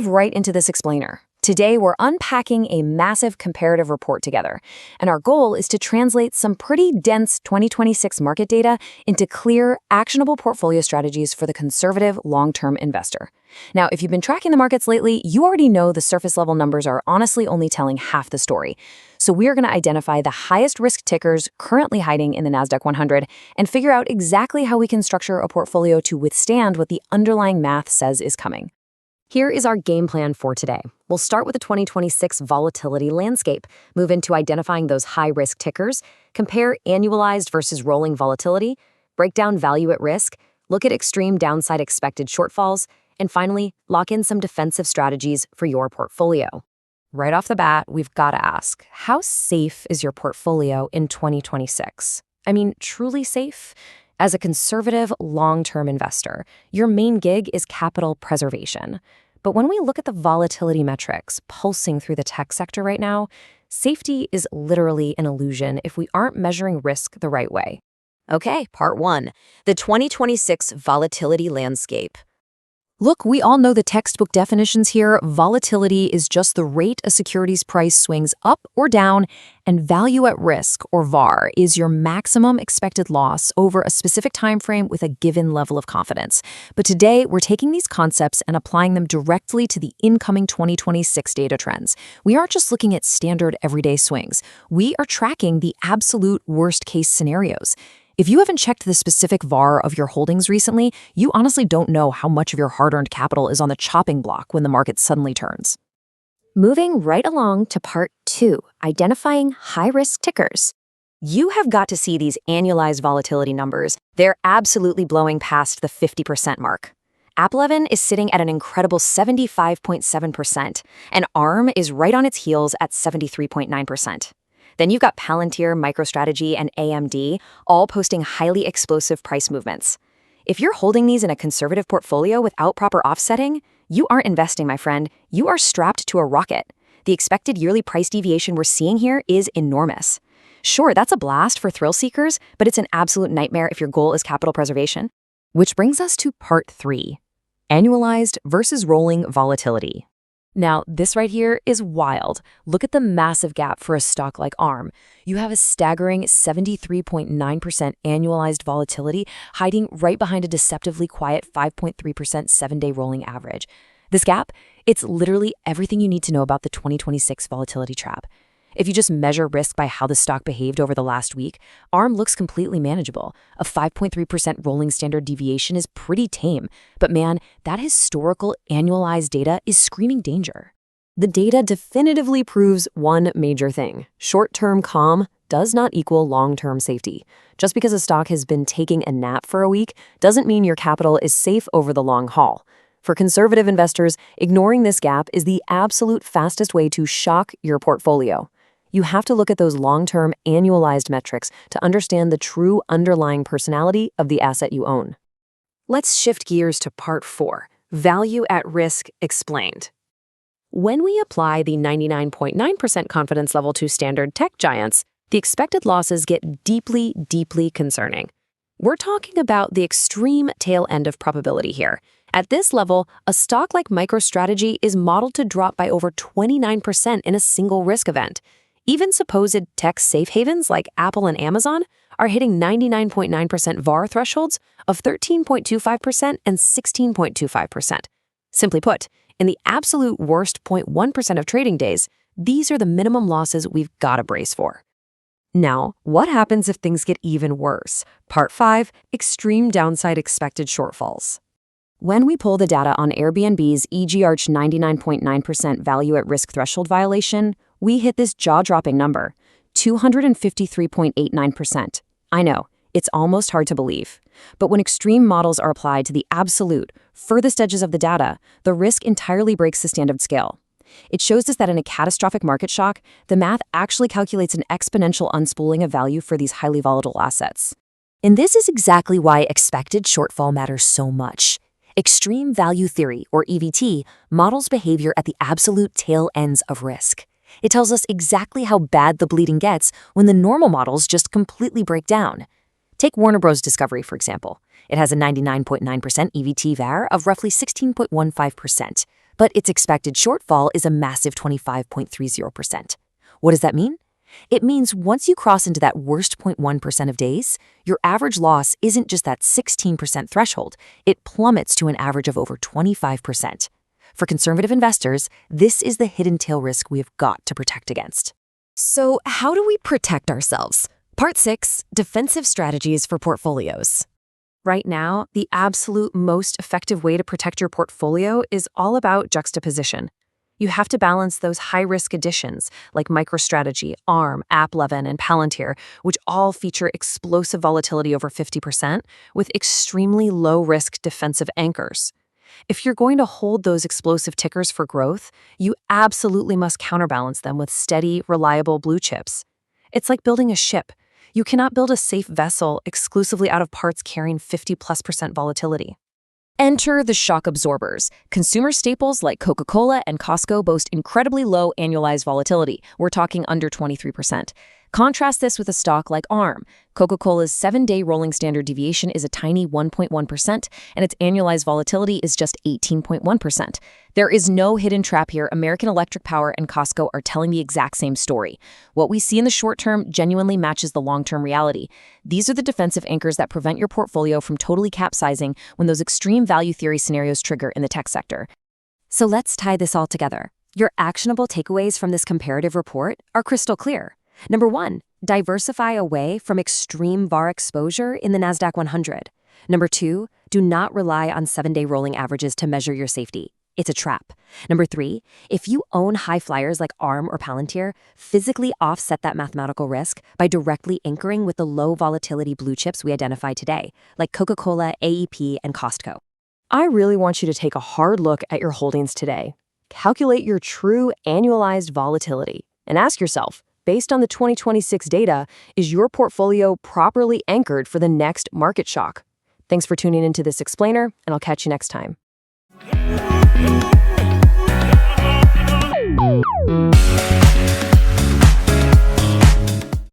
right into this explainer. Today, we're unpacking a massive comparative report together, and our goal is to translate some pretty dense 2026 market data into clear, actionable portfolio strategies for the conservative, long-term investor. Now, if you've been tracking the markets lately, you already know the surface-level numbers are honestly only telling half the story. So we are going to identify the highest risk tickers currently hiding in the Nasdaq 100 and figure out exactly how we can structure a portfolio to withstand what the underlying math says is coming. Here is our game plan for today. We'll start with the 2026 volatility landscape, move into identifying those high-risk tickers, compare annualized versus rolling volatility, break down value at risk, look at extreme downside expected shortfalls, and finally, lock in some defensive strategies for your portfolio. Right off the bat, we've got to ask, how safe is your portfolio in 2026? I mean, truly safe? As a conservative, long-term investor, your main gig is capital preservation. But when we look at the volatility metrics pulsing through the tech sector right now, safety is literally an illusion if we aren't measuring risk the right way. Okay, part one, the 2026 volatility landscape. Look, we all know the textbook definitions here. Volatility is just the rate a security's price swings up or down, and value at risk, or VAR, is your maximum expected loss over a specific time frame with a given level of confidence. But today, we're taking these concepts and applying them directly to the incoming 2026 data trends. We aren't just looking at standard everyday swings. We are tracking the absolute worst-case scenarios. If you haven't checked the specific VAR of your holdings recently, you honestly don't know how much of your hard-earned capital is on the chopping block when the market suddenly turns. Moving right along to part two, identifying high-risk tickers. You have got to see these annualized volatility numbers. They're absolutely blowing past the 50% mark. AppLevin is sitting at an incredible 75.7%, and ARM is right on its heels at 73.9%. Then you've got Palantir, MicroStrategy, and AMD, all posting highly explosive price movements. If you're holding these in a conservative portfolio without proper offsetting, you aren't investing, my friend. You are strapped to a rocket. The expected yearly price deviation we're seeing here is enormous. Sure, that's a blast for thrill seekers, but it's an absolute nightmare if your goal is capital preservation. Which brings us to part three, annualized versus rolling volatility. Now, this right here is wild. Look at the massive gap for a stock like ARM. You have a staggering 73.9% annualized volatility hiding right behind a deceptively quiet 5.3% 7-day rolling average. This gap, it's literally everything you need to know about the 2026 volatility trap. If you just measure risk by how the stock behaved over the last week, ARM looks completely manageable. A 5.3% rolling standard deviation is pretty tame, but man, that historical annualized data is screaming danger. The data definitively proves one major thing. Short-term calm does not equal long-term safety. Just because a stock has been taking a nap for a week doesn't mean your capital is safe over the long haul. For conservative investors, ignoring this gap is the absolute fastest way to shock your portfolio. You have to look at those long-term annualized metrics to understand the true underlying personality of the asset you own. Let's shift gears to part four, value at risk explained. When we apply the 99.9% confidence level to standard tech giants, the expected losses get deeply, deeply concerning. We're talking about the extreme tail end of probability here. At this level, a stock like MicroStrategy is modeled to drop by over 29% in a single risk event. Even supposed tech safe havens like Apple and Amazon are hitting 99.9% VAR thresholds of 13.25% and 16.25%. Simply put, in the absolute worst 0.1% of trading days, these are the minimum losses we've got to brace for. Now, what happens if things get even worse? Part 5, extreme downside expected shortfalls. When we pull the data on Airbnb's EG-Arch 99.9% value at risk threshold violation, we hit this jaw-dropping number, 253.89%. I know, it's almost hard to believe. But when extreme models are applied to the absolute, furthest edges of the data, the risk entirely breaks the standard scale. It shows us that in a catastrophic market shock, the math actually calculates an exponential unspooling of value for these highly volatile assets. And this is exactly why expected shortfall matters so much. Extreme value theory, or EVT, models behavior at the absolute tail ends of risk. It tells us exactly how bad the bleeding gets when the normal models just completely break down. Take Warner Bros. Discovery, for example. It has a 99.9% EVT VAR of roughly 16.15%. but its expected shortfall is a massive 25.30%. What does that mean? It means once you cross into that worst 0.1% of days, your average loss isn't just that 16% threshold, it plummets to an average of over 25%. For conservative investors, this is the hidden tail risk we have got to protect against. So, how do we protect ourselves? Part 6, Defensive Strategies for Portfolios. Right now, the absolute most effective way to protect your portfolio is all about juxtaposition. You have to balance those high-risk additions like MicroStrategy, ARM, AppLovin, and Palantir, which all feature explosive volatility over 50%, with extremely low-risk defensive anchors. If you're going to hold those explosive tickers for growth, you absolutely must counterbalance them with steady, reliable blue chips. It's like building a ship. You cannot build a safe vessel exclusively out of parts carrying 50+% volatility. Enter the shock absorbers. Consumer staples like Coca-Cola and Costco boast incredibly low annualized volatility. We're talking under 23%. Contrast this with a stock like ARM. Coca-Cola's 7-day rolling standard deviation is a tiny 1.1%, and its annualized volatility is just 18.1%. There is no hidden trap here. American Electric Power and Costco are telling the exact same story. What we see in the short term genuinely matches the long-term reality. These are the defensive anchors that prevent your portfolio from totally capsizing when those extreme value theory scenarios trigger in the tech sector. So let's tie this all together. Your actionable takeaways from this comparative report are crystal clear. Number 1, diversify away from extreme VAR exposure in the Nasdaq 100. Number 2, do not rely on 7-day rolling averages to measure your safety. It's a trap. Number 3, if you own high flyers like ARM or Palantir, physically offset that mathematical risk by directly anchoring with the low volatility blue chips we identified today, like Coca-Cola, AEP, and Costco. I really want you to take a hard look at your holdings today. Calculate your true annualized volatility and ask yourself, based on the 2026 data, is your portfolio properly anchored for the next market shock? Thanks for tuning into this explainer, and I'll catch you next time.